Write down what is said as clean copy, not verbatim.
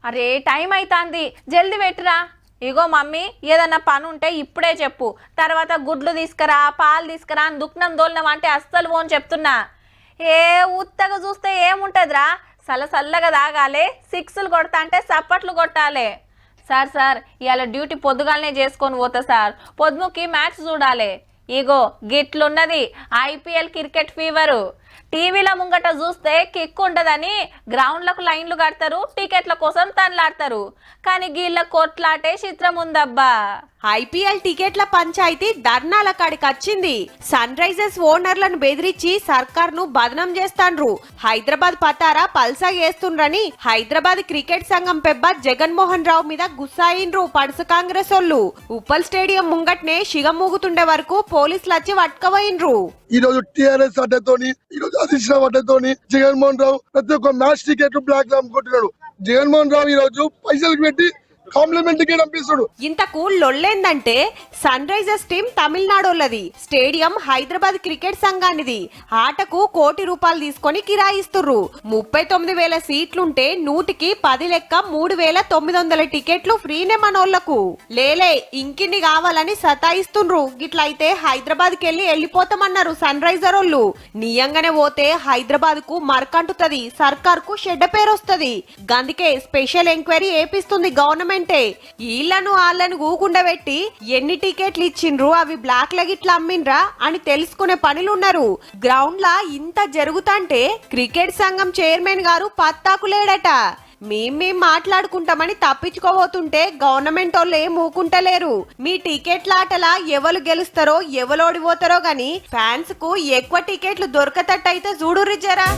అరే టైం అవుతుంది, జల్ది పెట్టురా. ఇగో మమ్మీ, ఏదన్నా పని ఉంటే ఇప్పుడే చెప్పు, తర్వాత గుడ్లు తీసుకురా పాలు తీసుకురా అని దుఃఖనం దోలినాం అంటే అస్సలు పోని చెప్తున్నా. ఏ ఉత్తగా చూస్తే ఏముంటుందిరా, చల్లగా తాగాలి, సిక్స్లు కొడతా అంటే చప్పట్లు కొట్టాలి. సార్ ఇవాళ డ్యూటీ పొద్దుగాలనే చేసుకొని పోతా సార్, పొద్దుకి మ్యాచ్ చూడాలి. ఇగో గిట్లున్నది ఐపీఎల్ క్రికెట్ ఫీవరు. టీవీల ముంగట చూస్తే కిక్ ఉండదని గ్రౌండ్లకు లైన్లు కడతారు, టికెట్ల కోసం తనలాడతారు. కానీ గీళ్ళ కొట్లాటే చిత్రం ఉందబ్బా. ఐపీఎల్ టికెట్ల పంచాయతీ ధర్నాల కాడికి వచ్చింది. సన్ రైజర్స్ ఓనర్లను బెదిరించి సర్కార్ ను బదనం చేస్తాండ్రు. హైదరాబాద్ పతారా పల్సా చేస్తుండ్రని హైదరాబాద్ క్రికెట్ సంఘం పెబ్బ జగన్మోహన్ రావు మీద గుస్సాయిండ్రు పడుసు కాంగ్రెస్ ఓళ్ళు. ఉప్పల్ స్టేడియం ముంగట్నే శిగమూగుతుండే వరకు పోలీసులు వచ్చి పట్టుకపోయిండ్రు. ఈ రోజు టిఆర్ఎస్ అడ్డతోని, ఈ రోజు అధిష్టానం అడ్డతోని జగన్మోహన్ రావు ప్రతి ఒక్క మ్యాచ్ టికెట్ బ్లాక్ లో అమ్ముకుంటున్నాడు. జగన్మోహన్ రావు ఈ రోజు పైసలు పెట్టి కాంప్లిమెంట్ టికెట్ పంపిస్తాడు. ఇంతకు లొల్లేందంటే సన్ రైజర్స్ టీం తమిళనాడోళ్ళది, స్టేడియం హైదరాబాద్ క్రికెట్ సంఘానిది. ఆటకు ₹1,00,00,000 తీసుకొని కిరాయిస్తుర్రు. 39,000 సీట్లుంటే 100కి 10 లెక్క 3,900 టికెట్లు ఫ్రీనే మనోళ్లకు. లేలే ఇంకిన్ని కావాలని సతాయిస్తుండ్రు. గిట్లయితే హైదరాబాద్ కెళ్ళి వెళ్ళిపోతామన్నారు సన్ రైజర్ వాళ్ళు. నియంగానే పోతే హైదరాబాద్ కు మరకంటుతది, సర్కార్ కు చెడ్డ పేరు వస్తది. గందుకే స్పెషల్ ఎంక్వైరీ ఏపిస్తుంది గవర్నమెంట్. ఈళ్లను ఆళ్లను కూకుండా పెట్టి ఎన్ని టికెట్లు ఇచ్చిండ్రు, అవి బ్లాక్ లగిట్లా అమ్మిండ్రా అని తెలుసుకునే పనులున్నారు. గ్రౌండ్ లా ఇంత జరుగుతంటే క్రికెట్ సంఘం చైర్మన్ గారు పత్తాకులేడట. మేం మాట్లాడుకుంటామని తప్పించుకోబోతుంటే గవర్నమెంట్ వాళ్ళు ఏం ఊకుంటలేరు. మీ టికెట్ల ఆటలా ఎవరు గెలుస్తారో ఎవరు ఓడిపోతారో గాని ఫ్యాన్స్ కు ఎక్కువ టికెట్లు దొరకతట్టయితే చూడుర్రి జరా.